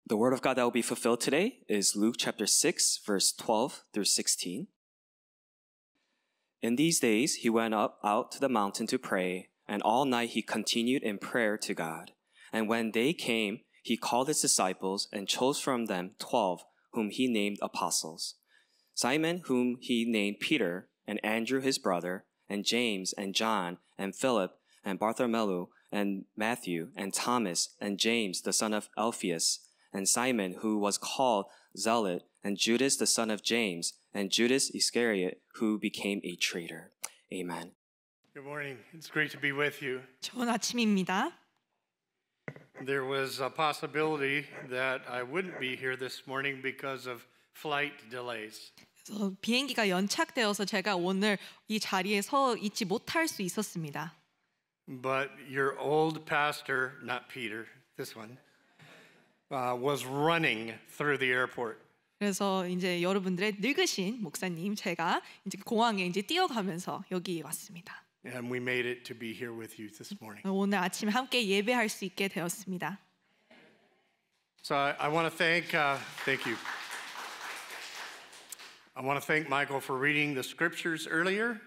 The word of God that will be fulfilled today is Luke chapter 6, verse 12 through 16. In these days, he went out to the mountain to pray, and all night he continued in prayer to God. And when day came, he called his disciples and chose from them 12, whom he named apostles. Simon, whom he named Peter, and Andrew his brother, and James, and John, and Philip, and Bartholomew, and Matthew, and Thomas, and James the son of Alphaeus, and Simon, who was called Zealot, and Judas the son of James, and Judas Iscariot, who became a traitor. Amen. Good morning. It's great to be with you. 좋은 아침입니다. There was a possibility that I wouldn't be here this morning because of flight delays. 그래서 비행기가 연착되어서 제가 오늘 이 자리에 서 있지 못할 수 있었습니다. But your old pastor, not Peter, this one, was running through the airport. 그래서 이제 여러분들의 늙으신 목사님 제가 이제 공항에 이제 뛰어가면서 여기 왔습니다. And we made it to be here with you this morning. 오늘 아침 함께 예배할 수 있게 되었습니다. So I want to thank you. I want to thank Michael for reading the scriptures earlier.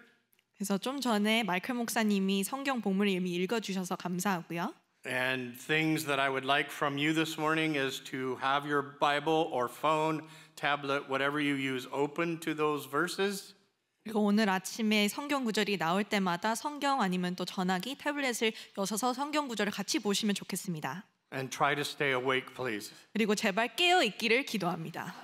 그래서 좀 전에 마이클 목사님이 성경 본문을 이미 읽어주셔서 감사하고요. And things that I would like from you this morning is to have your Bible or phone, tablet, whatever you use, open to those verses. 그리고 오늘 아침에 성경 구절이 나올 때마다 성경 아니면 또 전화기, 태블릿을 여셔서 성경 구절을 같이 보시면 좋겠습니다. And try to stay awake, please. 그리고 제발 깨어 있기를 기도합니다.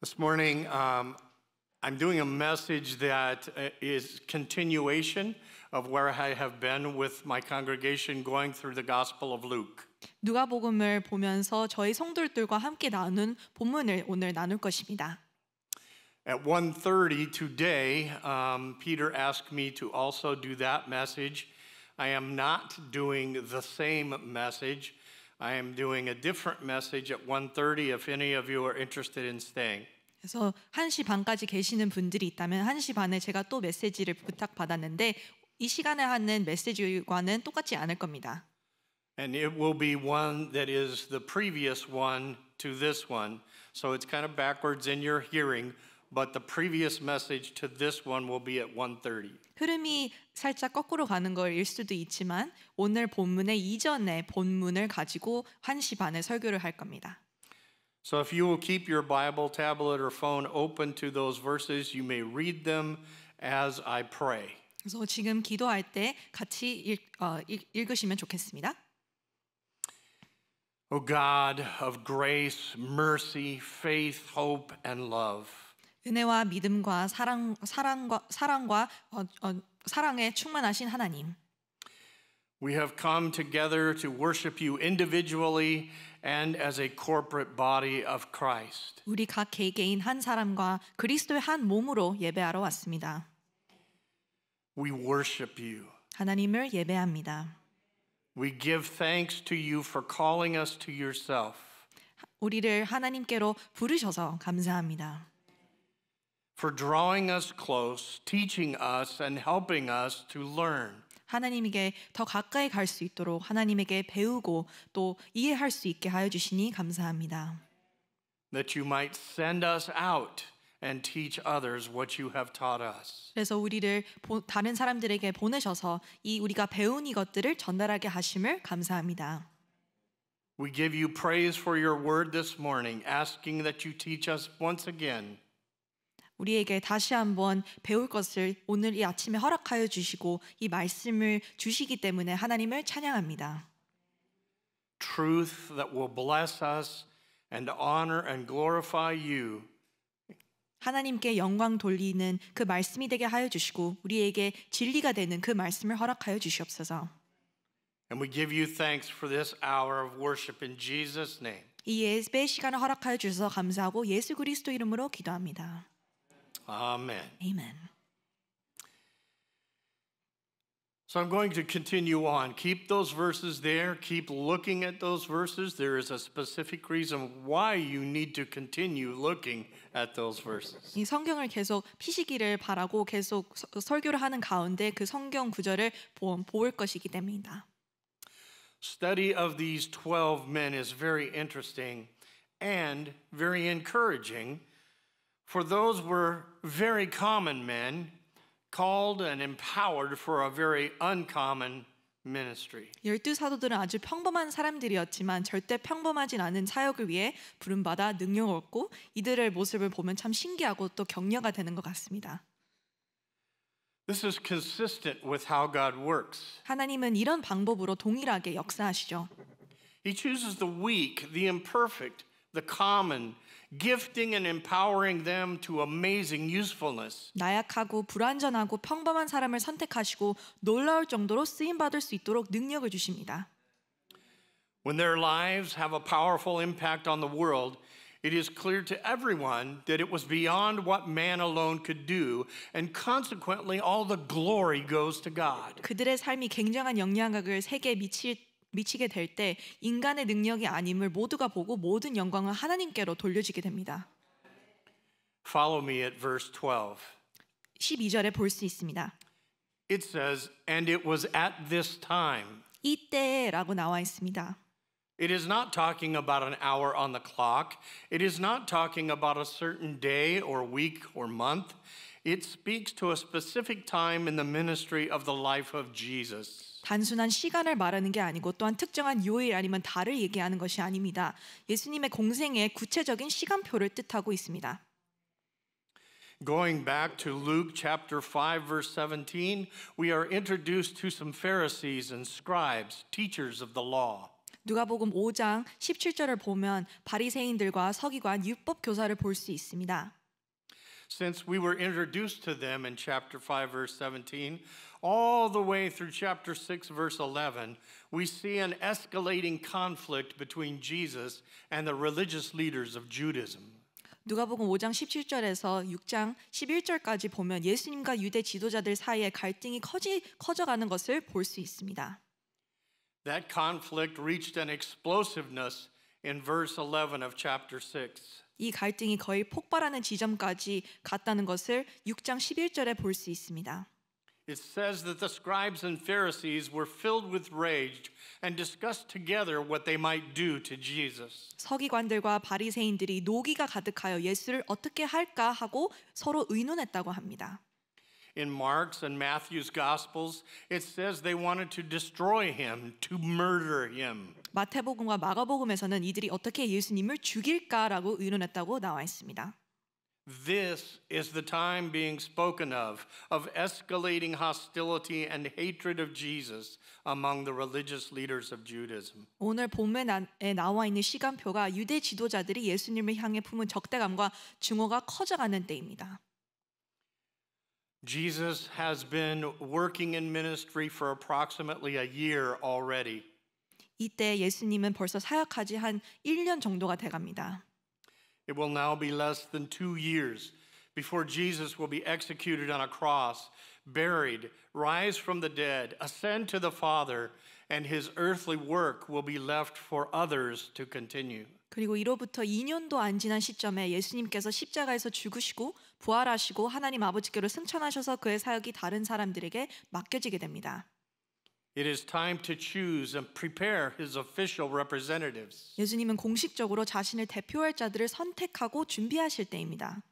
This morning, I'm doing a message that is continuation of where I have been with my congregation going through the Gospel of Luke. 누가복음을 보면서 저희 성도들과 함께 나눈 본문을 오늘 나눌 것입니다. At 1:30 today, Peter asked me to also do that message. I am not doing the same message. I am doing a different message at 1:30 if any of you are interested in staying. 그래서 1시 반까지 계시는 분들이 있다면 1시 반에 제가 또 메시지를 부탁받았는데 이 시간에 하는 메시지와는 똑같지 않을 겁니다. And it will be one that is the previous one to this one. So it's kind of backwards in your hearing, but the previous message to this one will be at 1:30. 흐름이 살짝 거꾸로 가는 거일 수도 있지만 오늘 본문의 이전의 본문을 가지고 1시 반에 설교를 할 겁니다. So if you will keep your Bible, tablet, or phone open to those verses, you may read them as I pray. 그래서 지금 기도할 때 같이 읽으시면 좋겠습니다. O God of grace, mercy, faith, hope, and love. 은혜와 믿음과 사랑에 충만하신 하나님. We have come together to worship you individually and as a corporate body of Christ. 우리 각 개개인 한 사람과 그리스도의 한 몸으로 예배하러 왔습니다. We worship you. 하나님을 예배합니다. We give thanks to you for calling us to yourself. 우리를 하나님께로 부르셔서 감사합니다. For drawing us close, teaching us, and helping us to learn. 하나님에게 더 가까이 갈 수 있도록 하나님에게 배우고 또 이해할 수 있게 하여 주시니 감사합니다. That you might send us out and teach others what you have taught us. 그래서 우리를 다른 사람들에게 보내셔서 이 우리가 배운 이것들을 전달하게 하심을 감사합니다. We give you praise for your word this morning, asking that you teach us once again. 우리에게 다시 한번 배울 것을 오늘 이 아침에 허락하여 주시고 이 말씀을 주시기 때문에 하나님을 찬양합니다. Truth that will bless us and honor and glorify you. 하나님께 영광 돌리는 그 말씀이 되게 하여 주시고 우리에게 진리가 되는 그 말씀을 허락하여 주시옵소서. And we give you thanks for this hour of worship in Jesus' name. 이 예배 시간을 허락하여 주셔서 감사하고 예수 그리스도 이름으로 기도합니다. Amen. Amen. So I'm going to continue on. Keep those verses there. Keep looking at those verses. There is a specific reason why you need to continue looking at those verses. 이 성경을 계속 피시기를 바라고 계속 설교를 하는 가운데 그 성경 구절을 볼 것이기 때문이다. Study of these 12 men is very interesting and very encouraging, for those were very common men called and empowered for a very uncommon ministry. 열두 사도들은 아주 평범한 사람들이었지만 절대 평범하진 않은 사역을 위해 부름받아 능력을 얻고 이들의 모습을 보면 참 신기하고 또 격려가 되는 것 같습니다. This is consistent with how God works. 하나님은 이런 방법으로 동일하게 역사하시죠. He chooses the weak, the imperfect, the common, gifting and empowering them to amazing usefulness. 나약하고 불완전하고 평범한 사람을 선택하시고 놀라울 정도로 쓰임 받을 수 있도록 능력을 주십니다. When their lives have a powerful impact on the world, it is clear to everyone that it was beyond what man alone could do, and consequently all the glory goes to God. 그들의 삶이 굉장한 영향력을 세계에 미치게 될 때 인간의 능력이 아님을 모두가 보고 모든 영광은 하나님께로 돌려지게 됩니다. Follow me at verse 12. 12절에 볼 수 있습니다. It says, and it was at this time. 이때라고 나와 있습니다. It is not talking about an hour on the clock. It is not talking about a certain day or week or month. It speaks to a specific time in the ministry of the life of Jesus. 단순한 시간을 말하는 게 아니고 또한 특정한 요일 아니면 달을 얘기하는 것이 아닙니다. 예수님의 공생의 구체적인 시간표를 뜻하고 있습니다. Going back to Luke chapter 5 verse 17, we are introduced to some Pharisees and scribes, teachers of the law. 누가복음 5장 17절을 보면 바리새인들과 서기관 율법 교사를 볼 수 있습니다. Since we were introduced to them in chapter 5 verse 17, all the way through chapter 6 verse 11, we see an escalating conflict between Jesus and the religious leaders of Judaism. 누가복음 5장 17절에서 6장 11절까지 보면 예수님과 유대 지도자들 사이의 갈등이 커져가는 것을 볼 수 있습니다. That conflict reached an explosiveness in verse 11 of chapter 6. 이 갈등이 거의 폭발하는 지점까지 갔다는 것을 6장 11절에 볼 수 있습니다. It says that the scribes and Pharisees were filled with rage and discussed together what they might do to Jesus. 서기관들과 바리새인들이 노기가 가득하여 예수를 어떻게 할까 하고 서로 의논했다고 합니다. In Mark's and Matthew's Gospels, it says they wanted to destroy him, to murder him. 마태복음과 마가복음에서는 이들이 어떻게 예수님을 죽일까라고 의논했다고 나와 있습니다. This is the time being spoken of escalating hostility and hatred of Jesus among the religious leaders of Judaism. 오늘 본문에 나와 있는 시간표가 유대 지도자들이 예수님을 향해 품은 적대감과 증오가 커져가는 때입니다. Jesus has been working in ministry for approximately a year already. 이때 예수님은 벌써 사역하지 한 1년 정도가 돼갑니다. It will now be less than 2 years before Jesus will be executed on a cross, buried, rise from the dead, ascend to the Father, and his earthly work will be left for others to continue. 그리고 이로부터 2년도 안 지난 시점에 예수님께서 십자가에서 죽으시고 부활하시고 하나님 아버지께로 승천하셔서 그의 사역이 다른 사람들에게 맡겨지게 됩니다. It is time to choose and prepare his official representatives. 예수님은 공식적으로 자신을 대표할 자들을 선택하고 준비하실 때입니다.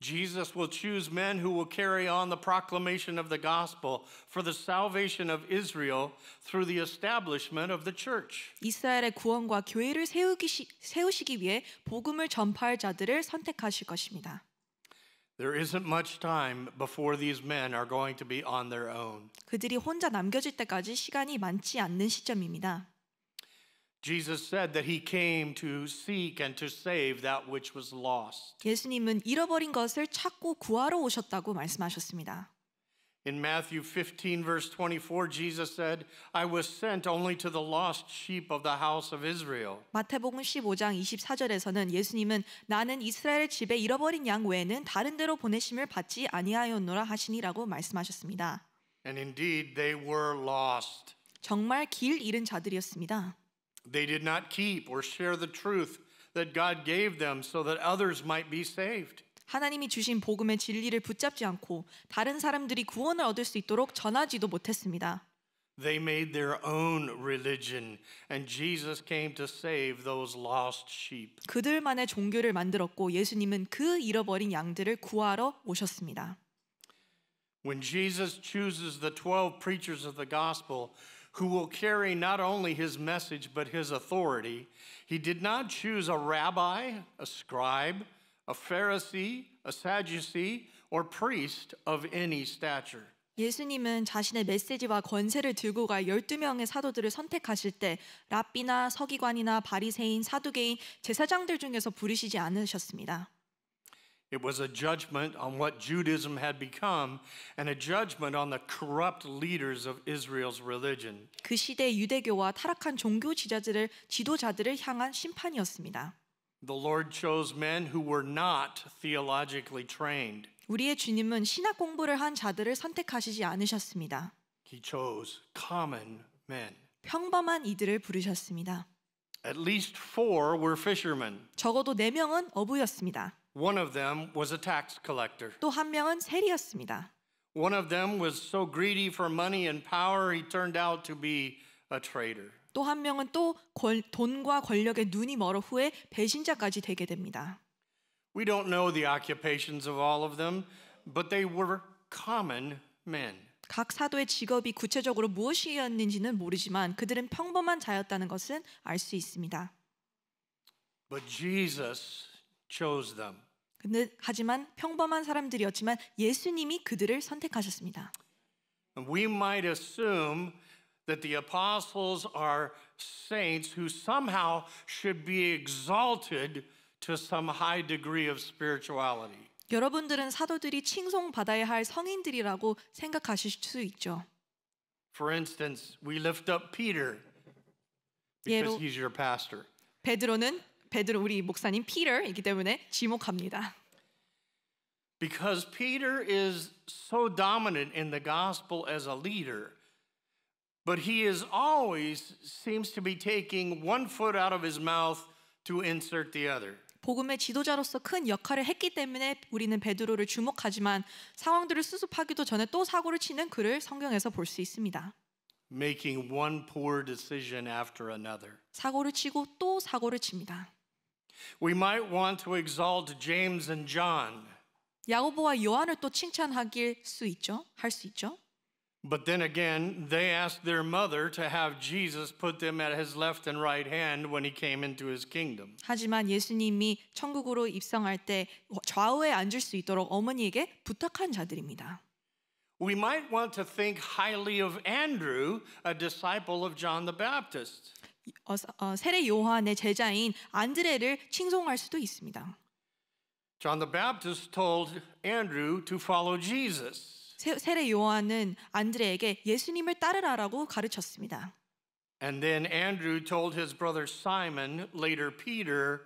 Jesus will choose men who will carry on the proclamation of the gospel for the salvation of Israel through the establishment of the church. 이스라엘의 구원과 교회를 세우시기 위해 복음을 전파할 자들을 선택하실 것입니다. There isn't much time before these men are going to be on their own. 그들이 혼자 남겨질 때까지 시간이 많지 않는 시점입니다. Jesus said that he came to seek and to save that which was lost. 예수님은 잃어버린 것을 찾고 구하러 오셨다고 말씀하셨습니다. In Matthew 15 verse 24, Jesus said, I was sent only to the lost sheep of the house of Israel. 마태복음 15장 24절에서는 예수님은 나는 이스라엘 집에 잃어버린 양 외에는 다른 데로 보내심을 받지 아니하였노라 하시니라고 말씀하셨습니다. And indeed, they were lost. 정말 길 잃은 자들이었습니다. They did not keep or share the truth that God gave them so that others might be saved. 하나님이 주신 복음의 진리를 붙잡지 않고 다른 사람들이 구원을 얻을 수 있도록 전하지도 못했습니다. They made their own religion, and Jesus came to save those lost sheep. 그들만의 종교를 만들었고 예수님은 그 잃어버린 양들을 구하러 오셨습니다. When Jesus chooses the 12 preachers of the gospel who will carry not only his message but his authority, he did not choose a rabbi, a scribe, a Pharisee, a Sadducee, or priest of any stature. 예수님은 자신의 메시지와 권세를 들고 갈 12명의 사도들을 선택하실 때 랍비나 서기관이나 바리새인, 사두개인, 제사장들 중에서 부르시지 않으셨습니다. It was a judgment on what Judaism had become and a judgment on the corrupt leaders of Israel's religion. 그 시대 유대교와 타락한 종교 지도자들을 향한 심판이었습니다. The Lord chose men who were not theologically trained. 우리의 주님은 신학 공부를 한 자들을 선택하시지 않으셨습니다. He chose common men. 평범한 이들을 부르셨습니다. At least 4 were fishermen. 적어도 4명은 어부였습니다. One of them was a tax collector. 또 한 명은 세리였습니다. One of them was so greedy for money and power he turned out to be a traitor. 또 한 명은 또 돈과 권력에 눈이 멀어 후에 배신자까지 되게 됩니다. We don't know the occupations of all of them, but they were common men. 각 사도의 직업이 구체적으로 무엇이었는지는 모르지만 그들은 평범한 자였다는 것은 알 수 있습니다. But Jesus chose them. 하지만 평범한 사람들이었지만 예수님이 그들을 선택하셨습니다. And we might assume that the apostles are saints who somehow should be exalted to some high degree of spirituality. 여러분들은 사도들이 칭송받아야 할 성인들이라고 생각하실 수 있죠. For instance, we lift up Peter because he's your pastor. 베드로 우리 목사님 피터이기 때문에 지목합니다. Because Peter is so dominant in the gospel as a leader, but he is always seems to be taking one foot out of his mouth to insert the other. 복음의 지도자로서 큰 역할을 했기 때문에 우리는 베드로를 주목하지만 상황들을 수습하기도 전에 또 사고를 치는 그를 성경에서 볼 수 있습니다. Making one poor decision after another. 사고를 치고 또 사고를 칩니다. We might want to exalt James and John. 야고보와 요한을 또 칭찬할 수 있죠. But then again, they asked their mother to have Jesus put them at his left and right hand when he came into his kingdom. 하지만 예수님이 천국으로 입성할 때 좌우에 앉을 수 있도록 어머니에게 부탁한 자들입니다. We might want to think highly of Andrew, a disciple of John the Baptist. 세례 요한의 제자인 안드레를 칭송할 수도 있습니다. John the Baptist told Andrew to follow Jesus. 세례 요한은 안드레에게 예수님을 따르라라고 가르쳤습니다. And then Andrew told his brother Simon, later Peter,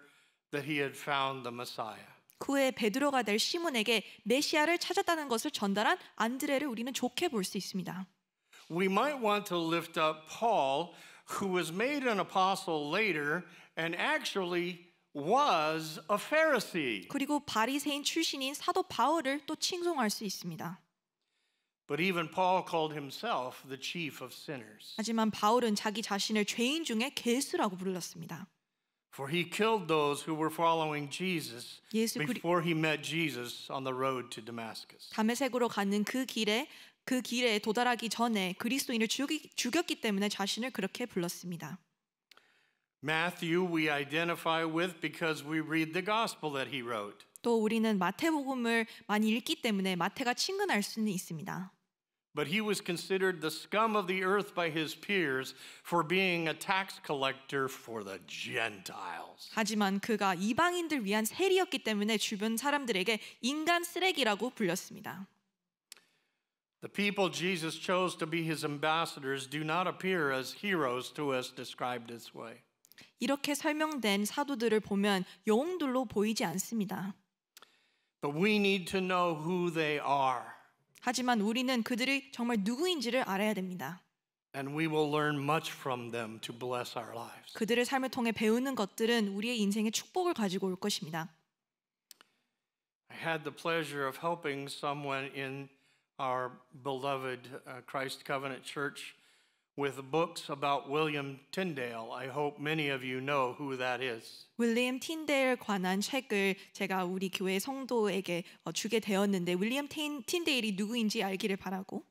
that he had found the Messiah. 그 후에 베드로가 될 시몬에게 메시아를 찾았다는 것을 전달한 안드레를 우리는 좋게 볼 수 있습니다. We might want to lift up Paul, who was made an apostle later and actually was a Pharisee. 그리고 바리새인 출신인 사도 바울을 또 칭송할 수 있습니다. But even Paul called himself the chief of sinners. 하지만 바울은 자기 자신을 죄인 중에 괴수라고 불렀습니다. For he killed those who were following Jesus before he met Jesus on the road to Damascus. 다메섹으로 가는 그 길에 도달하기 전에 그리스도인을 죽였기 때문에 자신을 그렇게 불렀습니다. Matthew we identify with because we read the gospel that he wrote. 또 우리는 마태복음을 많이 읽기 때문에 마태가 친근할 수는 있습니다. But he was considered the scum of the earth by his peers for being a tax collector for the Gentiles. 하지만 그가 이방인들 위한 세리였기 때문에 주변 사람들에게 인간 쓰레기라고 불렸습니다. The people Jesus chose to be his ambassadors do not appear as heroes to us described this way. 이렇게 설명된 사도들을 보면 영웅들로 보이지 않습니다. But we need to know who they are. 하지만 우리는 그들이 정말 누구인지를 알아야 됩니다. And we will learn much from them to bless our lives. 그들의 삶을 통해 배우는 것들은 우리의 인생에 축복을 가지고 올 것입니다. I had the pleasure of helping someone in our beloved Christ Covenant Church with books about William Tyndale. I hope many of you know who that is. 윌리엄 틴데일 관한 책을 제가 우리 교회 성도에게 주게 되었는데 윌리엄 틴데일이 누구인지 알기를 바라고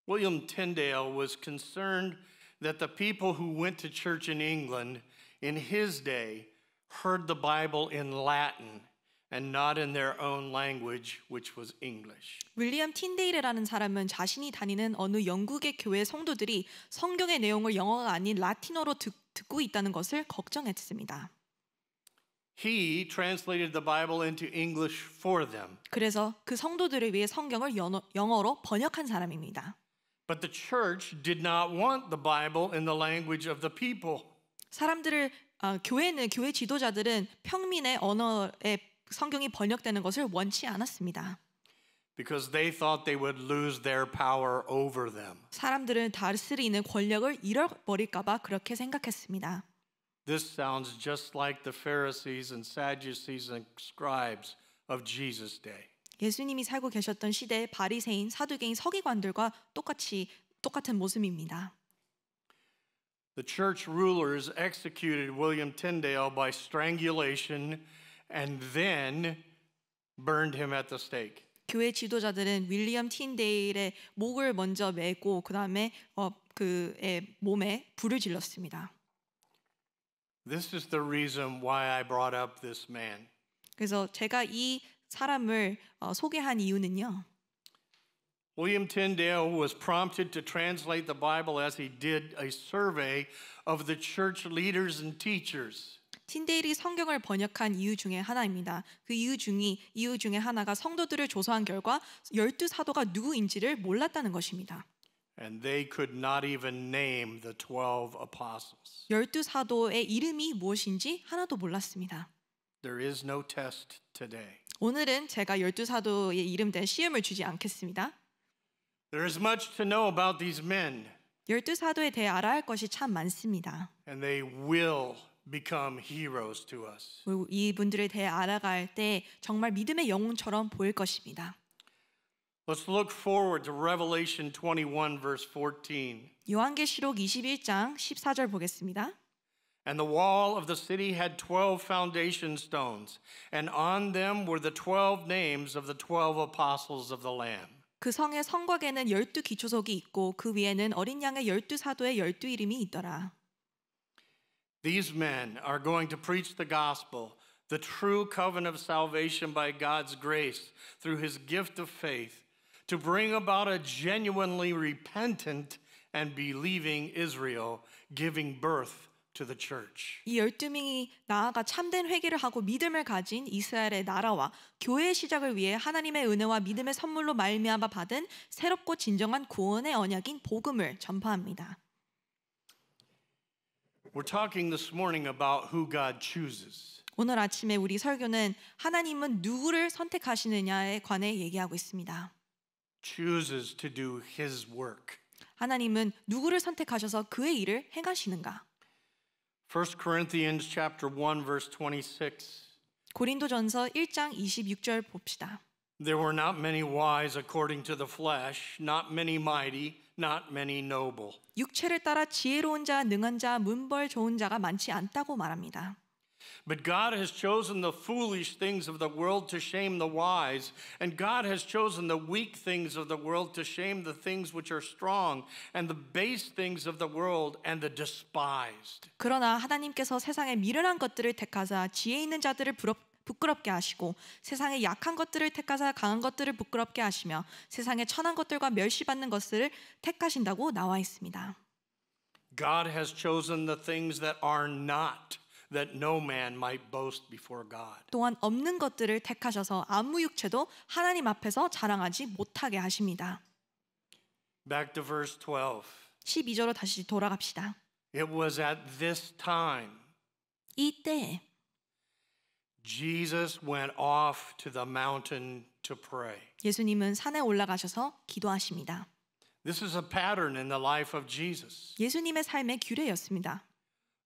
William Tyndale was concerned that the people who went to church in England in his day heard the Bible in Latin and not in their own language, which was English. 윌리엄 틴데일이라는 사람은 자신이 다니는 어느 영국의 교회 성도들이 성경의 내용을 영어가 아닌 라틴어로 듣고 있다는 것을 걱정했습니다. He translated the Bible into English for them. 그래서 그 성도들을 위해 성경을 영어로 번역한 사람입니다. But the church did not want the Bible in the language of the people. 교회 지도자들은 평민의 언어에 성경이 번역되는 것을 원치 않았습니다. Because they thought they would lose their power over them. 사람들은 다스리는 권력을 잃어버릴까 봐 그렇게 생각했습니다. This sounds just like the Pharisees and Sadducees and scribes of Jesus' day. 예수님이 살고 계셨던 시대의 바리새인, 사두개인, 서기관들과 똑같은 모습입니다. The church rulers executed William Tyndale by strangulation and then burned him at the stake. 교회 지도자들은 윌리엄 틴데일의 목을 먼저 매고 그다음에 그의 몸에 불을 질렀습니다. This is the reason why I brought up this man. 그래서 제가 이 사람을 소개한 이유는요. William Tyndale was prompted to translate the Bible as he did a survey of the church leaders and teachers. 틴데일이 성경을 번역한 이유 중에 하나입니다. 그 이유 중에 하나가 성도들을 조사한 결과 12사도가 누구인지를 몰랐다는 것입니다. And they could not even name the 12 apostles. 12사도의 이름이 무엇인지 하나도 몰랐습니다. There is no test today. 오늘은 제가 12사도의 이름된 시험을 주지 않겠습니다. There is much to know about these men. 12사도에 대해 알아야 할 것이 참 많습니다. And they will become heroes to us. 이분들에 대해 알아갈 때 정말 믿음의 영웅처럼 보일 것입니다. Let's look forward to Revelation 21 verse 14. 요한계시록 21장 14절 보겠습니다. And the wall of the city had 12 foundation stones, and on them were the 12 names of the 12 apostles of the Lamb. 그 성의 성곽에는 12기초석이 있고 그 위에는 어린 양의 12사도의 12이름이 있더라. These men are going to preach the gospel, the true covenant of salvation by God's grace through his gift of faith, to bring about a genuinely repentant and believing Israel, giving birth to the church. 이 12명이 나아가 참된 회개를 하고 믿음을 가진 이스라엘의 나라와 교회의 시작을 위해 하나님의 은혜와 믿음의 선물로 말미암아 받은 새롭고 진정한 구원의 언약인 복음을 전파합니다. We're talking this morning about who God chooses. 오늘 아침에 우리 설교는 하나님은 누구를 선택하시느냐에 관해 얘기하고 있습니다. Chooses to do his work. 하나님은 누구를 선택하셔서 그의 일을 행하시는가? 1 Corinthians chapter 1 verse 26. 고린도전서 1장 26절 봅시다. There were not many wise according to the flesh, not many mighty, not many noble. 육체를 따라 지혜로운 자, 능한 자, 문벌 좋은 자가 많지 않다고 말합니다. But God has chosen the foolish things of the world to shame the wise, and God has chosen the weak things of the world to shame the things which are strong, and the base things of the world and the despised. 그러나 하나님께서 세상의 미련한 것들을 택하사 지혜 있는 자들을 부끄럽게 하시고 세상의 약한 것들을 택하사 강한 것들을 부끄럽게 하시며 세상의 천한 것들과 멸시받는 것들을 택하신다고 나와 있습니다. God has chosen the things that are not, that no man might boast before God. 또한 없는 것들을 택하셔서 아무 육체도 하나님 앞에서 자랑하지 못하게 하십니다. Back to verse 12. 12절로 다시 돌아갑시다. It was at this time 이때 Jesus went off to the mountain to pray. 예수님은 산에 올라가셔서 기도하십니다. This is a pattern in the life of Jesus. 예수님의 삶의 규례였습니다.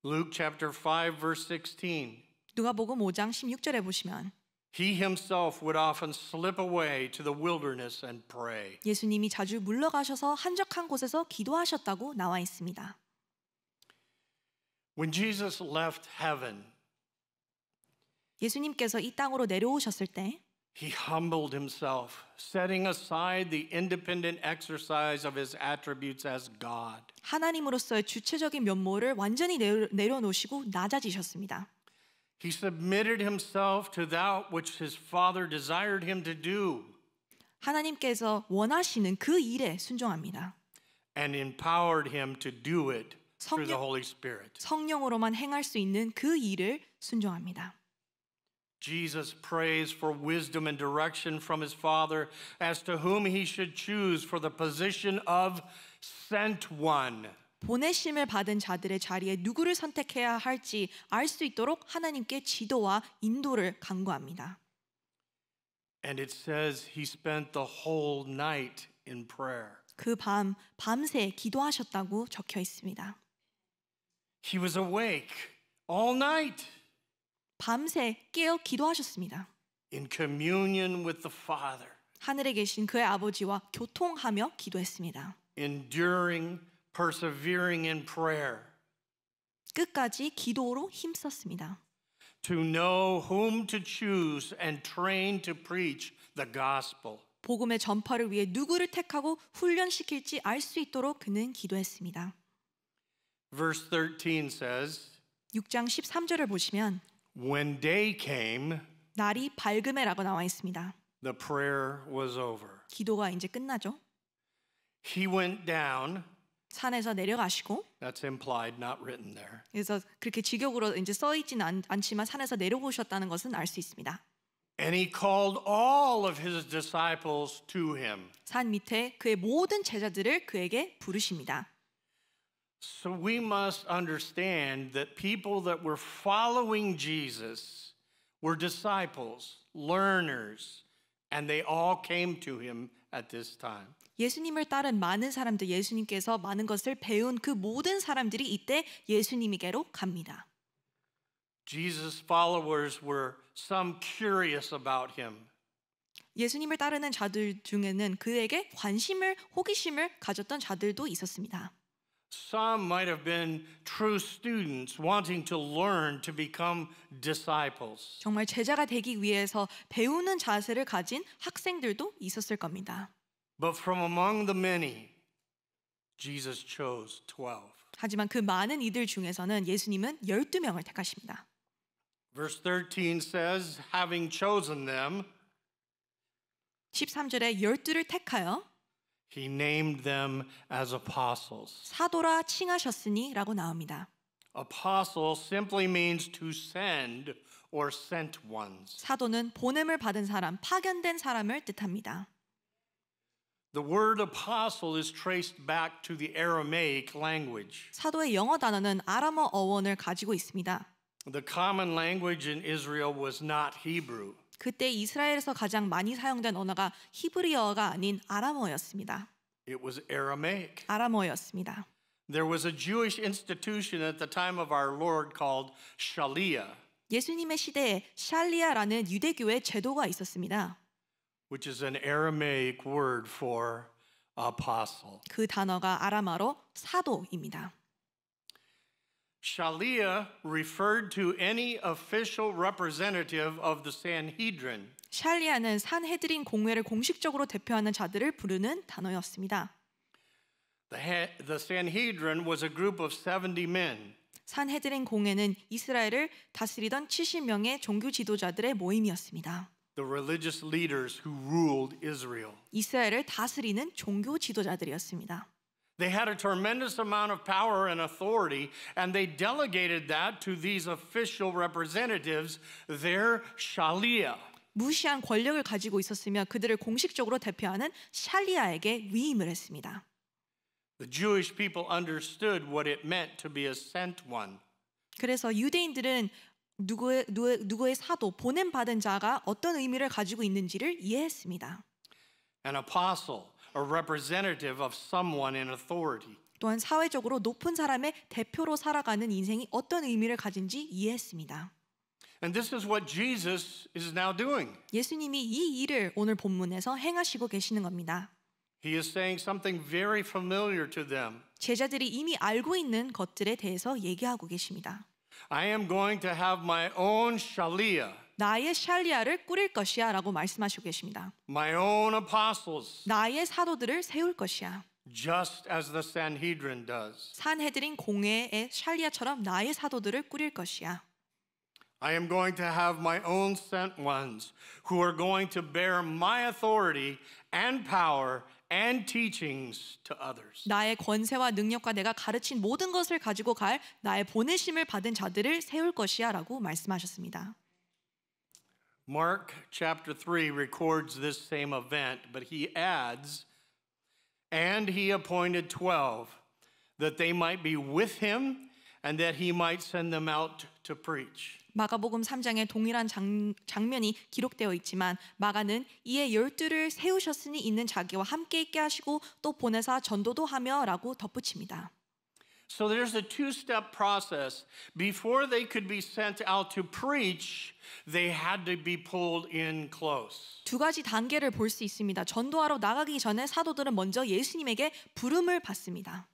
Luke chapter 5 verse 16. 누가복음 5장 16절에 보시면 He himself would often slip away to the wilderness and pray. 예수님이 자주 물러가셔서 한적한 곳에서 기도하셨다고 나와 있습니다. When Jesus left heaven, 예수님께서 이 땅으로 내려오셨을 때 he humbled himself, setting aside the independent exercise of his attributes as God. 하나님으로서의 주체적인 면모를 완전히 내려놓으시고 낮아지셨습니다. He submitted himself to that which his Father desired him to do 하나님께서 원하시는 그 일에 순종합니다. and empowered him to do it through the Holy Spirit. 성령으로만 행할 수 있는 그 일을 순종합니다. Jesus prays for wisdom and direction from his Father as to whom he should choose for the position of sent one. 보내심을 받은 자들의 자리에 누구를 선택해야 할지 알 수 있도록 하나님께 지도와 인도를 간구합니다. And it says he spent the whole night in prayer. 그 밤새 기도하셨다고 적혀 있습니다. He was awake all night 밤새 깨어 기도하셨습니다. in communion with the Father, 하늘에 계신 그의 아버지와 교통하며 기도했습니다. enduring, persevering in prayer 끝까지 기도로 힘썼습니다. to know whom to choose and train to preach the gospel. 복음의 전파를 위해 누구를 택하고 훈련시킬지 알 수 있도록 그는 기도했습니다. Verse 13 says, 6장 13절을 보시면 when day came, 날이 밝음에라고 나와 있습니다. the prayer was over. 기도가 이제 끝나죠. He went down, 산에서 내려가시고 that's implied, not written there. 그래서 그렇게 직역으로 이제 써 있지는 않지만 산에서 내려오셨다는 것은 알 수 있습니다. And he called all of his disciples to him. 산 밑에 그의 모든 제자들을 그에게 부르십니다. So we must understand that people that were following Jesus were disciples, learners, and they all came to him at this time. 예수님을 따른 많은 사람들, 예수님께서 많은 것을 배운 그 모든 사람들이 이때 예수님에게로 갑니다. Jesus' followers were some curious about him. 예수님을 따르는 자들 중에는 그에게 호기심을 가졌던 자들도 있었습니다. Some might have been true students wanting to learn to become disciples. 정말 제자가 되기 위해서 배우는 자세를 가진 학생들도 있었을 겁니다. But from among the many, Jesus chose 12. 하지만 그 많은 이들 중에서는 예수님은 12명을 택하십니다. Verse 13 says, having chosen them, 13절에 12를 택하여 he named them as apostles. 사도라 칭하셨으니 라고 나옵니다. Apostle simply means to send or sent ones. 사도는 보냄을 받은 사람, 파견된 사람을 뜻합니다. The word apostle is traced back to the Aramaic language. 사도의 영어 단어는 아람어 어원을 가지고 있습니다. The common language in Israel was not Hebrew. 그때 이스라엘에서 가장 많이 사용된 언어가 히브리어가 아닌 아람어였습니다. It was Aramaic. 아람어였습니다. There was a Jewish institution at the time of our Lord called Shaliah, 예수님의 시대에 샬리아라는 유대교의 제도가 있었습니다. which is an Aramaic word for apostle. 그 단어가 아람어로 사도입니다. Shaliah referred to any official representative of the Sanhedrin. 샬리아는 산헤드린 공회를 공식적으로 대표하는 자들을 부르는 단어였습니다. The Sanhedrin was a group of 70 men. 산헤드린 공회는 이스라엘을 다스리던 70명의 종교 지도자들의 모임이었습니다. The religious leaders who ruled Israel. 이스라엘을 다스리는 종교 지도자들이었습니다. They had a tremendous amount of power and authority, and they delegated that to these official representatives, their shaliah. 무시한 권력을 가지고 있었으며 그들을 공식적으로 대표하는 샬리아에게 위임을 했습니다. The Jewish people understood what it meant to be a sent one. 그래서 유대인들은 누구의 사도, 보냄받은 자가 어떤 의미를 가지고 있는지를 이해했습니다. An apostle, a representative of someone in authority. 또한 사회적으로 높은 사람의 대표로 살아가는 인생이 어떤 의미를 가진지 이해했습니다. And this is what Jesus is now doing. 예수님이 이 일을 오늘 본문에서 행하시고 계시는 겁니다. He is saying something very familiar to them. 제자들이 이미 알고 있는 것들에 대해서 얘기하고 계십니다. I am going to have my own shaliah, 나의 샬리아를 꾸릴 것이야 라고 말씀하시고 계십니다. my own apostles, 나의 사도들을 세울 것이야. just as the Sanhedrin does. 산헤드린 공회의 샬리아처럼 나의 사도들을 꾸릴 것이야. I am going to have my own sent ones who are going to bear my authority and power and teachings to others. 나의 권세와 능력과 내가 가르친 모든 것을 가지고 갈 나의 보내심을 받은 자들을 세울 것이야 라고 말씀하셨습니다. Mark chapter 3 records this same event, but he adds, and he appointed 12 that they might be with him and that he might send them out to preach. 마가복음 3장에 동일한 장면이 기록되어 있지만 마가는 이에 12를 세우셨으니 있는 자기와 함께 있게 하시고 또 보내사 전도도 하며 라고 덧붙입니다. So there's a two-step process. Before they could be sent out to preach, they had to be pulled in close. 두 가지 단계를 볼 수 있습니다. 전도하러 나가기 전에 사도들은 먼저 예수님에게 부름을 받습니다.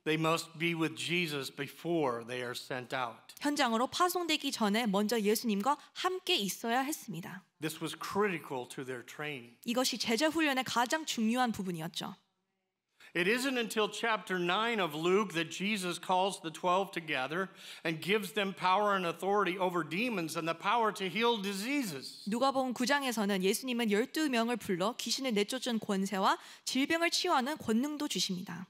They must be with Jesus before they are sent out. 현장으로 파송되기 전에 먼저 예수님과 함께 있어야 했습니다. This was critical to their training. 이것이 제자 훈련의 가장 중요한 부분이었죠. It isn't until chapter 9 of Luke that Jesus calls the 12 together and gives them power and authority over demons and the power to heal diseases. 누가복음 9장에서는 예수님은 12명을 불러 귀신을 내쫓은 권세와 질병을 치유하는 권능도 주십니다.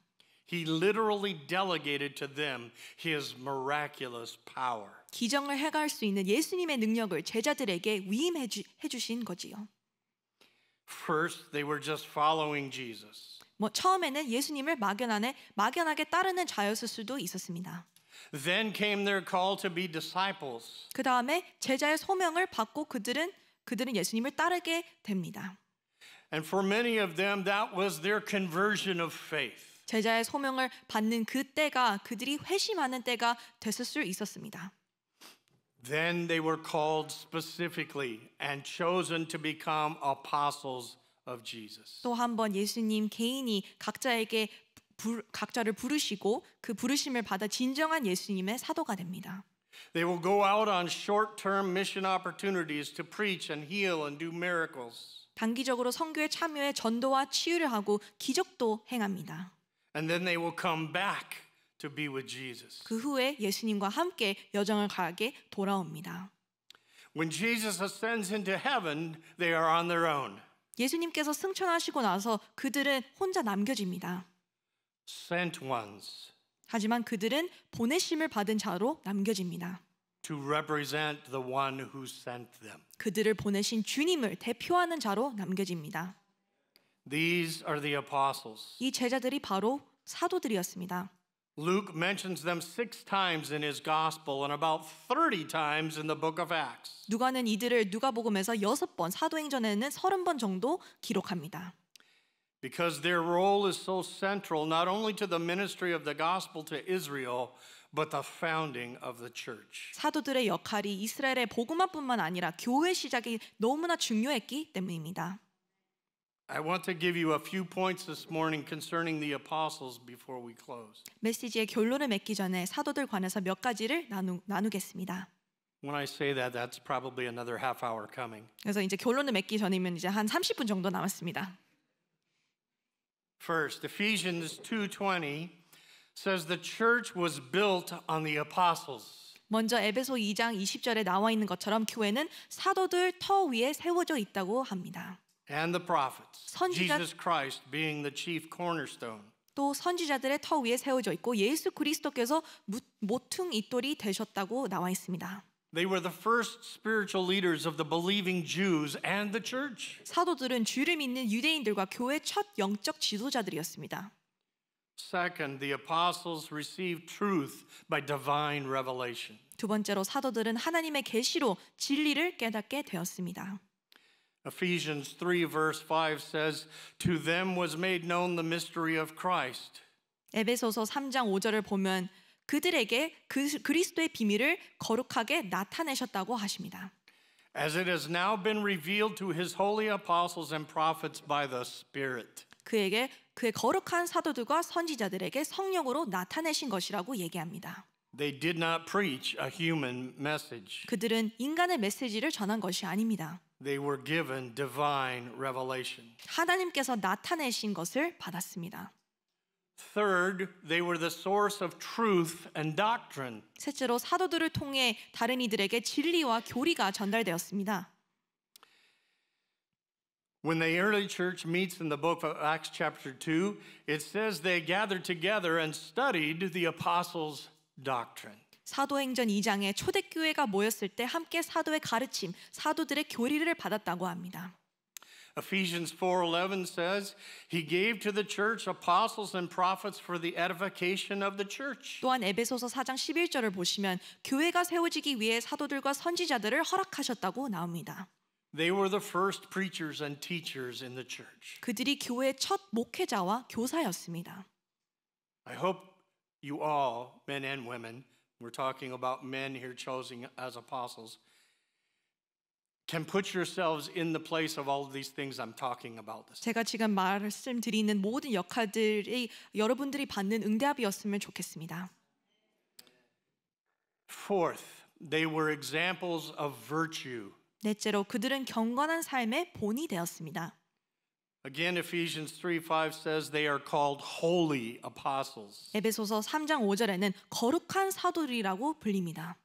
He literally delegated to them his miraculous power. 기적을 해갈 수 있는 예수님의 능력을 제자들에게 위임해 주신 거지요. First, they were just following Jesus. 처음에는 예수님을 막연하게 따르는 자였을 수도 있었습니다. Then came their call to be disciples. 그 다음에 제자의 소명을 받고 그들은 예수님을 따르게 됩니다. And for many of them, that was their conversion of faith. 제자의 소명을 받는 그 때가 그들이 회심하는 때가 됐을 수 있었습니다. Then they were called specifically and chosen to become apostles of Jesus. 또 한 번 예수님 개인이 각자를 부르시고 그 부르심을 받아 진정한 예수님의 사도가 됩니다. They will go out on short-term mission opportunities to preach and heal and do miracles. 단기적으로 선교에 참여해 전도와 치유를 하고 기적도 행합니다. And then they will come back to be with Jesus. 그 후에 예수님과 함께 여정을 가게 돌아옵니다. When Jesus ascends into heaven, they are on their own. 예수님께서 승천하시고 나서 그들은 혼자 남겨집니다. Sent ones 하지만 그들은 보내심을 받은 자로 남겨집니다. to represent the one who sent them. 그들을 보내신 주님을 대표하는 자로 남겨집니다. These are the apostles. 이 제자들이 바로 사도들이었습니다. Luke mentions them 6 times in his gospel and about 30 times in the book of Acts. 누가는 이들을 누가복음에서 6번, 사도행전에는 30번 정도 기록합니다. Because their role is so central not only to the ministry of the gospel to Israel, but the founding of the church. 사도들의 역할이 이스라엘의 복음화뿐만 아니라 교회 시작이 너무나 중요했기 때문입니다. I want to give you a few points this morning concerning the apostles before we close. 메시지의 결론을 맺기 전에 사도들 관해서 몇 가지를 나누겠습니다. When I say that, that's probably another half hour coming. 그래서 이제 결론을 맺기 전이면 이제 한 30분 정도 남았습니다. First, Ephesians 2:20 says the church was built on the apostles. 먼저 에베소 2장 20절에 나와 있는 것처럼 교회는 사도들 터 위에 세워져 있다고 합니다. And the prophets, 선지자- Jesus Christ being the chief cornerstone. 또 선지자들의 터 위에 세워져 있고 예수 그리스도께서 모퉁이돌이 되셨다고 나와 있습니다. They were the first spiritual leaders of the believing Jews and the church. 사도들은 주를 믿는 유대인들과 교회 첫 영적 지도자들이었습니다. Second, the apostles received truth by divine revelation. 두 번째로 사도들은 하나님의 계시로 진리를 깨닫게 되었습니다. Ephesians 3 verse 5 says, "To them was made known the mystery of Christ." 에베소서 3장 5절을 보면 그들에게 그리스도의 비밀을 거룩하게 나타내셨다고 하십니다. As it has now been revealed to his holy apostles and prophets by the Spirit. 그에게 그의 거룩한 사도들과 선지자들에게 성령으로 나타내신 것이라고 얘기합니다. They did not preach a human message. 그들은 인간의 메시지를 전한 것이 아닙니다. They were given divine revelation. 하나님께서 나타내신 것을 받았습니다. Third, they were the source of truth and doctrine. 셋째로 사도들을 통해 다른 이들에게 진리와 교리가 전달되었습니다. When the early church meets in the book of Acts chapter 2, it says they gathered together and studied the apostles' doctrine. 사도행전 2장에 초대교회가 모였을 때 함께 사도의 가르침, 사도들의 교리를 받았다고 합니다. Ephesians 4:11 says, He gave to the church apostles and prophets for the edification of the church. 또한 에베소서 4장 11절을 보시면 교회가 세워지기 위해 사도들과 선지자들을 허락하셨다고 나옵니다. They were the first preachers and teachers in the church. 그들이 교회의 첫 목회자와 교사였습니다. I hope you all, men and women, we're talking about men here chosen as apostles, can put yourselves in the place of all of these things I'm talking about this. 제가 지금 말씀드리는 모든 역할들이 여러분들이 받는 응답이었으면 좋겠습니다. Fourth, they were examples of virtue. 넷째로 그들은 경건한 삶의 본이 되었습니다. Again, Ephesians 3:5 says they are called holy apostles. 에베소서 3장 5절에는 거룩한 사도들이라고 불립니다.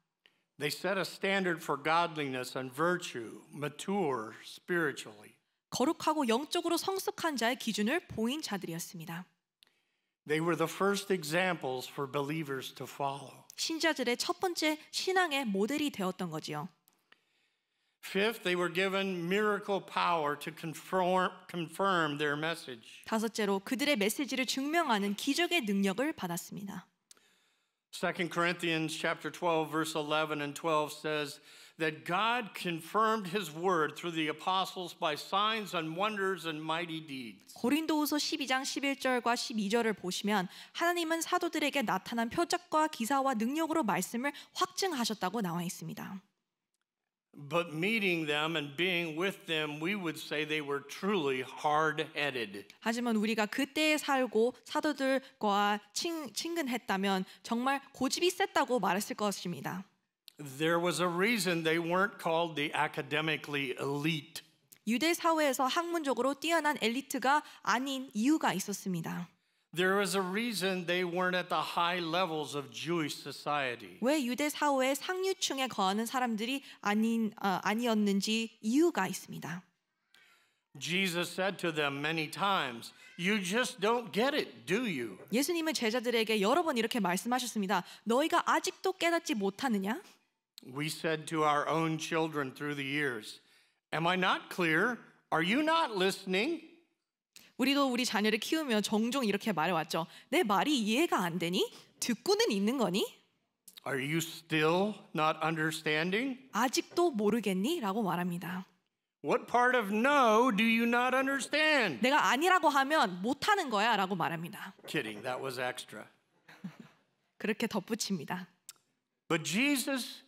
They set a standard for godliness and virtue, mature spiritually. 거룩하고 영적으로 성숙한 자의 기준을 보인 자들이었습니다. They were the first examples for believers to follow. 신자들의 첫 번째 신앙의 모델이 되었던 거지요. Fifth, they were given miracle power to confirm their message. 다섯째로 그들의 메시지를 증명하는 기적의 능력을 받았습니다. 2 Corinthians chapter 12 verse 11 and 12 says that God confirmed his word through the apostles by signs and wonders and mighty deeds. 고린도후서 12장 11절과 12절을 보시면 하나님은 사도들에게 나타난 표적과 기사와 능력으로 말씀을 확증하셨다고 나와 있습니다. But meeting them and being with them, we would say they were truly hard-headed. 하지만 우리가 그때에 살고 사도들과 친근했다면 정말 고집이 셌다고 말했을 것입니다. There was a reason they weren't called the academically elite. 유대 사회에서 학문적으로 뛰어난 엘리트가 아닌 이유가 있었습니다. There was a reason they weren't at the high levels of Jewish society. 왜 유대 사회의 상류층에 거하는 사람들이 아니었는지 이유가 있습니다. Jesus said to them many times, "You just don't get it, do you?" 예수님은 제자들에게 여러 번 이렇게 말씀하셨습니다. 너희가 아직도 깨닫지 못하느냐? We said to our own children through the years, "Am I not clear? Are you not listening?" 우리도 우리 자녀를 키우며 종종 이렇게 말해왔죠. 내 말이 이해가 안 되니? 듣고는 있는 거니? Are you still not understanding? 아직도 모르겠니? 라고 말합니다. What part of no do you not understand? 내가 아니라고 하면 못하는 거야 라고 말합니다. Kidding, that was extra. 그렇게 덧붙입니다. But Jesus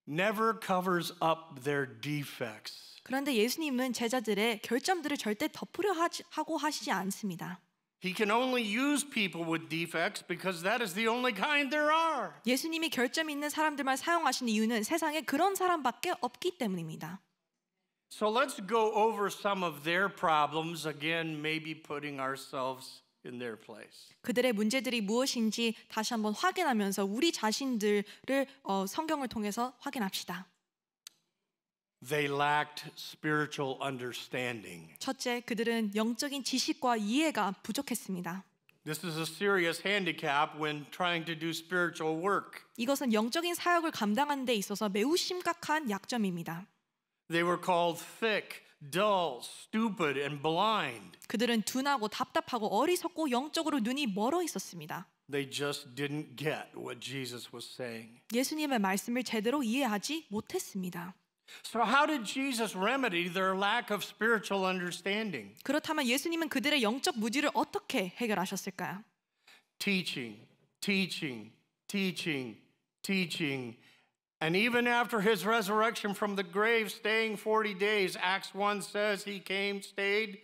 never covers up their defects. 그런데 예수님은 제자들의 결점들을 절대 덮으려 하고 하시지 않습니다. He can only use people with defects because that is the only kind there are. 예수님이 결점 있는 사람들만 사용하시는 이유는 세상에 그런 사람밖에 없기 때문입니다. So let's go over some of their problems again, maybe putting ourselves in their place. 그들의 문제들이 무엇인지 다시 한번 확인하면서 우리 자신들을 성경을 통해서 확인합시다. They lacked spiritual understanding. 첫째, 그들은 영적인 지식과 이해가 부족했습니다. This is a serious handicap when trying to do spiritual work. 이것은 영적인 사역을 감당하는 데 있어서 매우 심각한 약점입니다. They were called thick, dull, stupid, and blind. 그들은 둔하고 답답하고 어리석고 영적으로 눈이 멀어 있었습니다. They just didn't get what Jesus was saying. 예수님의 말씀을 제대로 이해하지 못했습니다. So how did Jesus remedy their lack of spiritual understanding? 그렇다면 예수님은 그들의 영적 무지를 어떻게 해결하셨을까요? Teaching, teaching, teaching, teaching. And even after his resurrection from the grave, staying 40 days, Acts 1 says he stayed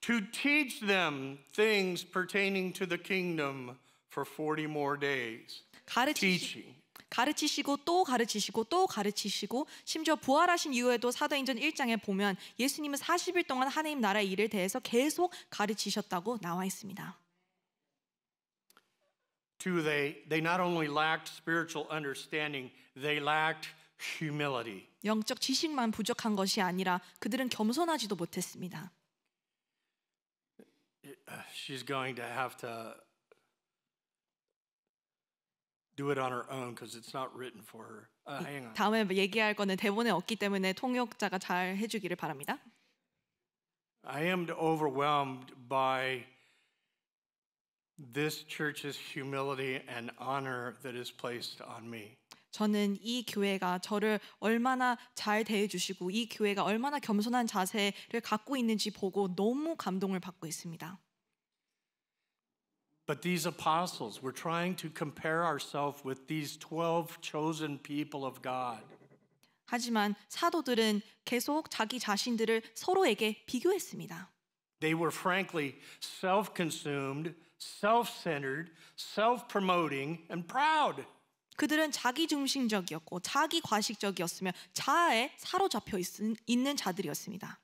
to teach them things pertaining to the kingdom for 40 more days. Teaching. 가르치시고 또 가르치시고 또 가르치시고 심지어 부활하신 이후에도 사도행전 1장에 보면 예수님은 40일 동안 하나님 나라의 일에 대해서 계속 가르치셨다고 나와 있습니다. Two, they not only lacked spiritual understanding, they lacked humility. 영적 지식만 부족한 것이 아니라 그들은 겸손하지도 못했습니다. She's going to have to do it on her own because it's not written for her. Hang on. 다음에 얘기할 거는 대본에 없기 때문에 통역자가 잘 해주기를 바랍니다. I am overwhelmed by this church's humility and honor that is placed on me. 저는 이 교회가 저를 얼마나 잘 대해주시고 이 교회가 얼마나 겸손한 자세를 갖고 있는지 보고 너무 감동을 받고 있습니다. But these apostles were trying to compare ourselves with these 12 chosen people of God. 하지만 사도들은 계속 자기 자신들을 서로에게 비교했습니다. They were frankly self-consumed, self-centered, self-promoting, and proud. 그들은 자기 중심적이었고 자기 과식적이었으며 자아에 사로잡혀 있는 자들이었습니다.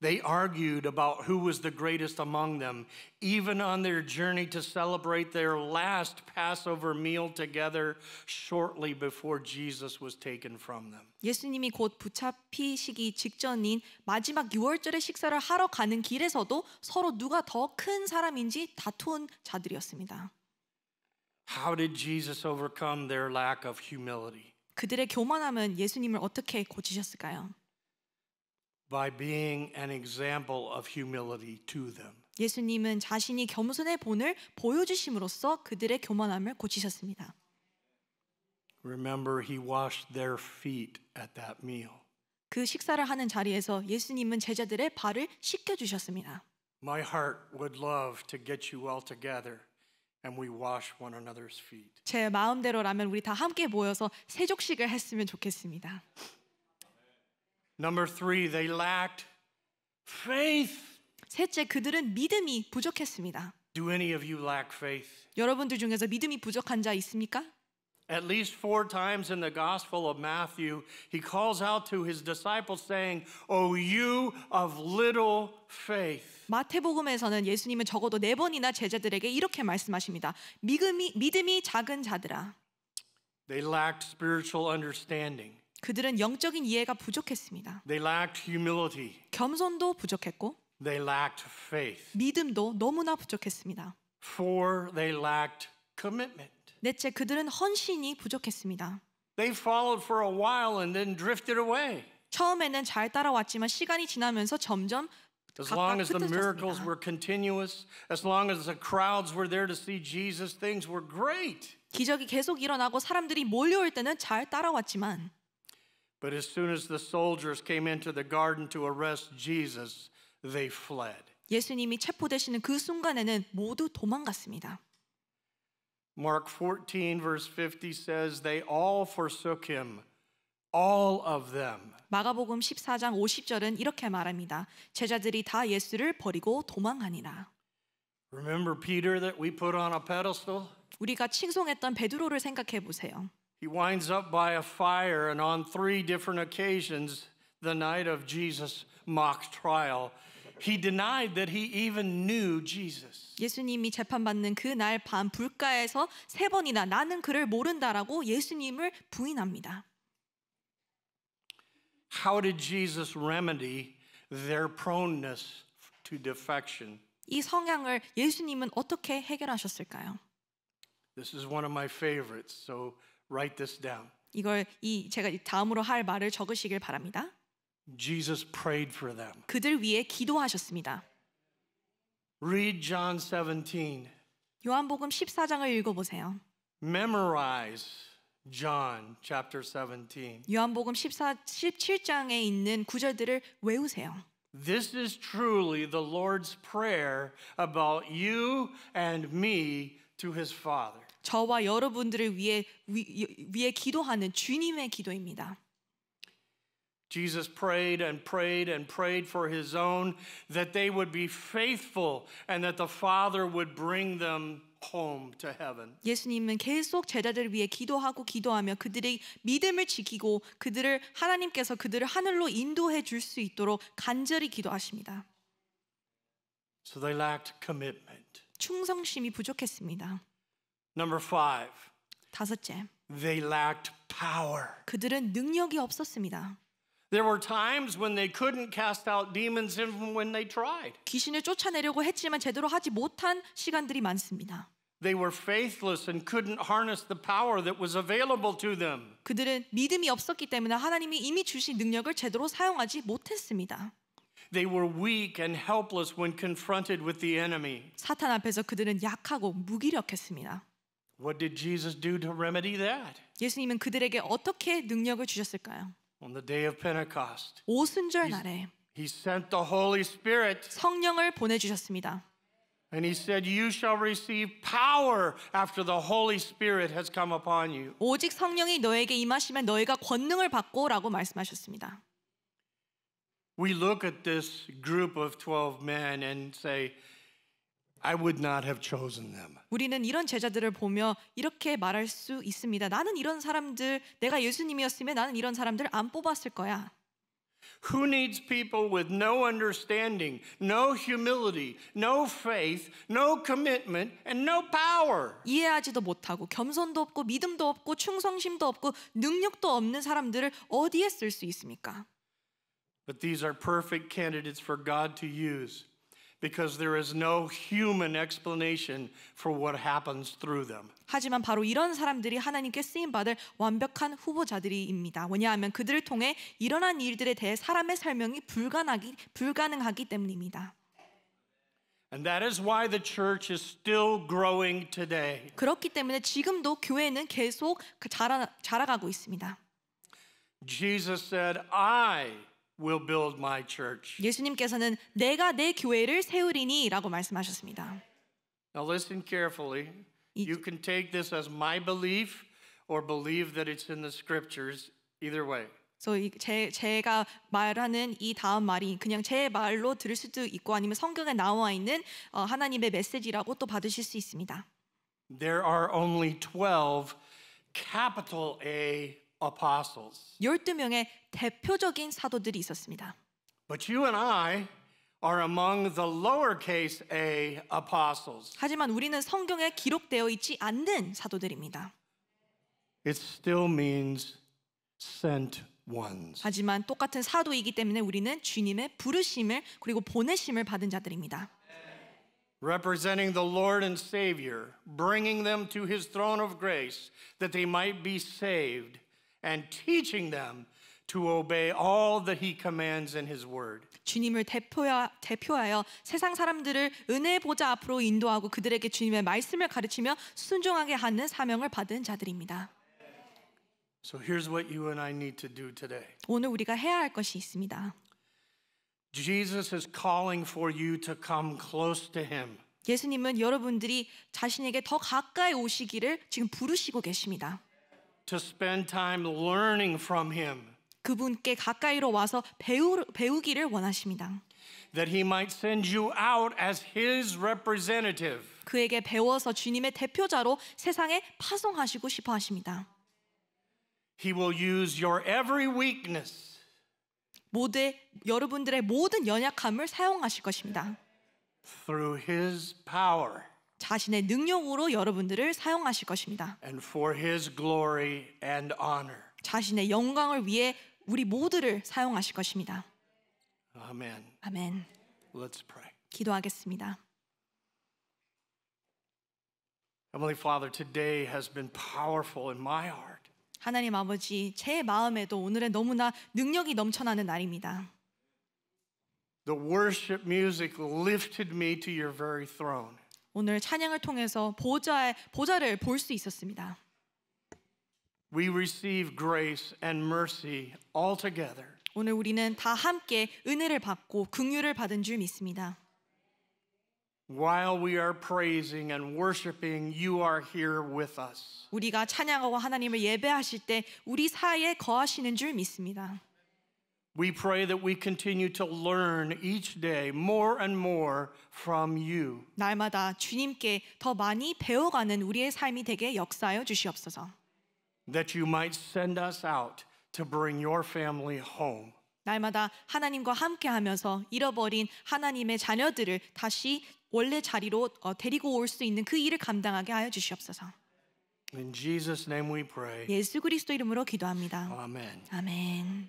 They argued about who was the greatest among them, even on their journey to celebrate their last Passover meal together shortly before Jesus was taken from them. 예수님이 곧 붙잡히시기 직전인 마지막 유월절의 식사를 하러 가는 길에서도 서로 누가 더 큰 사람인지 다투은 자들이었습니다. How did Jesus overcome their lack of humility? 그들의 교만함은 예수님을 어떻게 고치셨을까요? By being an example of humility to them. 예수님은 자신이 겸손의 본을 보여주심으로써 그들의 교만함을 고치셨습니다. Remember, he washed their feet at that meal. 그 식사를 하는 자리에서 예수님은 제자들의 발을 씻겨 주셨습니다. My heart would love to get you all together and we wash one another's feet. 제 마음대로라면 우리 다 함께 모여서 세족식을 했으면 좋겠습니다. Number 3, they lacked faith. 셋째, 그들은 믿음이 부족했습니다. Do any of you lack faith? 여러분들 중에서 믿음이 부족한 자 있습니까? At least 4 times in the Gospel of Matthew, he calls out to his disciples saying, "O you of little faith." 마태복음에서는 예수님은 적어도 4번이나 제자들에게 이렇게 말씀하십니다. 믿음이 작은 자들아. They lacked spiritual understanding. 그들은 영적인 이해가 부족했습니다. They lacked humility. 겸손도 부족했고 They lacked faith. 믿음도 너무나 부족했습니다. 4, they lacked commitment. 넷째, 그들은 헌신이 부족했습니다. They followed for a while and then drifted away. 처음에는 잘 따라왔지만 시간이 지나면서 점점 As long 각각 as the miracles 흩어졌습니다. were continuous, as long as the crowds were there to see Jesus, things were great. 기적이 계속 일어나고 사람들이 몰려올 때는 잘 따라왔지만 But as soon as the soldiers came into the garden to arrest Jesus, they fled. 예수님이 체포되시는 그 순간에는 모두 도망갔습니다. Mark 14 verse 50 says they all forsook him, all of them. 마가복음 14장 50절은 이렇게 말합니다. 제자들이 다 예수를 버리고 도망하니라. Remember Peter that we put on a pedestal? 우리가 칭송했던 베드로를 생각해 보세요. He winds up by a fire, and on 3 different occasions, the night of Jesus' mock trial, he denied that he even knew Jesus. 예수님이 재판받는 그 날 밤 불가에서 3번이나 나는 그를 모른다라고 예수님을 부인합니다. How did Jesus remedy their proneness to defection? 이 성향을 예수님은 어떻게 해결하셨을까요? This is one of my favorites, so write this down. 이걸 제가 다음으로 할 말을 적으시길 바랍니다. Jesus prayed for them. 그들 위해 기도하셨습니다. Read John 17. 요한복음 14장을 읽어보세요. Memorize John chapter 17. 요한복음 17장에 있는 구절들을 외우세요. This is truly the Lord's prayer about you and me to his Father. 저와 여러분들을 위해 기도하는 주님의 기도입니다. Jesus prayed and prayed and prayed for his own that they would be faithful and that the Father would bring them home to heaven. 예수님은 계속 제자들을 위해 기도하며 그들의 믿음을 지키고 하나님께서 그들을 하늘로 인도해 줄 수 있도록 간절히 기도하십니다. So they lacked commitment. 충성심이 부족했습니다. Number 5. 다섯째, They lacked power. 그들은 능력이 없었습니다. There were times when they couldn't cast out demons even when they tried. 귀신을 쫓아내려고 했지만 제대로 하지 못한 시간들이 많습니다. They were faithless and couldn't harness the power that was available to them. 그들은 믿음이 없었기 때문에 하나님이 이미 주신 능력을 제대로 사용하지 못했습니다. They were weak and helpless when confronted with the enemy. 사탄 앞에서 그들은 약하고 무기력했습니다. What did Jesus do to remedy that? 예수님은 그들에게 어떻게 능력을 주셨을까요? On the day of Pentecost, 오순절 날에 he sent the Holy Spirit 성령을 보내주셨습니다. and he said, "You shall receive power after the Holy Spirit has come upon you." 오직 성령이 너에게 임하시면 너희가 권능을 받고라고 말씀하셨습니다. We look at this group of 12 men and say, I would not have chosen them. 우리는 이런 제자들을 보며 이렇게 말할 수 있습니다. 나는 이런 사람들, 내가 예수님이었으면 나는 이런 사람들 안 뽑았을 거야. Who needs people with no understanding, no humility, no faith, no commitment, and no power? 이해하지도 못하고 겸손도 없고 믿음도 없고 충성심도 없고 능력도 없는 사람들을 어디에 쓸 수 있습니까? But these are perfect candidates for God to use because there is no human explanation for what happens through them. 하지만 바로 이런 사람들이 하나님께 쓰임 받을 완벽한 후보자들입니다. 왜냐하면 그들을 통해 일어난 일들에 대해 사람의 설명이 불가능하기 때문입니다. And that is why the church is still growing today. 그렇기 때문에 지금도 교회는 계속 자라가고 있습니다. Jesus said, I will build my church. 예수님께서는 내가 내 교회를 세우리니라고 말씀하셨습니다. Now listen carefully. You can take this as my belief or believe that it's in the scriptures. Either way. 그래서 제가 말하는 이 다음 말이 그냥 제 말로 들을 수도 있고 아니면 성경에 나와 있는 하나님의 메시지라고 또 받으실 수 있습니다. There are only 12 capital A apostles. 12명의 대표적인 사도들이 있었습니다. But you and I are among the lowercase a apostles. 하지만 우리는 성경에 기록되어 있지 않는 사도들입니다. It still means sent ones. 하지만 똑같은 사도이기 때문에 우리는 주님의 부르심을 그리고 보내심을 받은 자들입니다. Representing the Lord and Savior, bringing them to His throne of grace that they might be saved and teaching them to obey all that He commands in His Word. 주님을 대표하여 세상 사람들을 은혜 보좌 앞으로 인도하고 그들에게 주님의 말씀을 가르치며 순종하게 하는 사명을 받은 자들입니다. So here's what you and I need to do today. 오늘 우리가 해야 할 것이 있습니다. Jesus is calling for you to come close to Him. 예수님은 여러분들이 자신에게 더 가까이 오시기를 지금 부르시고 계십니다. To spend time learning from Him. 그분께 가까이로 와서 배우기를 원하십니다. That He might send you out as His representative. 그에게 배워서 주님의 대표자로 세상에 파송하시고 싶어 하십니다. He will use your every weakness. 여러분들의 모든 연약함을 사용하실 것입니다. Through His power. 자신의 능력으로 여러분들을 사용하실 것입니다. And for His glory and honor. 자신의 영광을 위해 우리 모두를 사용하실 것입니다. Amen. 아멘. Let's pray. 기도하겠습니다. Heavenly Father, today has been powerful in my heart. 하나님 아버지, 제 마음에도 오늘은 너무나 능력이 넘쳐나는 날입니다. The worship music lifted me to your very throne. 오늘 찬양을 통해서 보좌를 볼 수 있었습니다. We receive grace and mercy all together. 오늘 우리는 다 함께 은혜를 받고 긍휼을 받은 줄 믿습니다. While we are praising and worshiping, you are here with us. 우리가 찬양하고 하나님을 예배하실 때 우리 사이에 거하시는 줄 믿습니다. We pray that we continue to learn each day more and more from you. 날마다 주님께 더 많이 배워가는 우리의 삶이 되게 역사하여 주시옵소서. That you might send us out to bring your family home. 날마다 하나님과 함께하면서 잃어버린 하나님의 자녀들을 다시 원래 자리로 데리고 올 수 있는 그 일을 감당하게 하여 주시옵소서. In Jesus' name we pray. 예수 그리스도 이름으로 기도합니다. Amen. 아멘.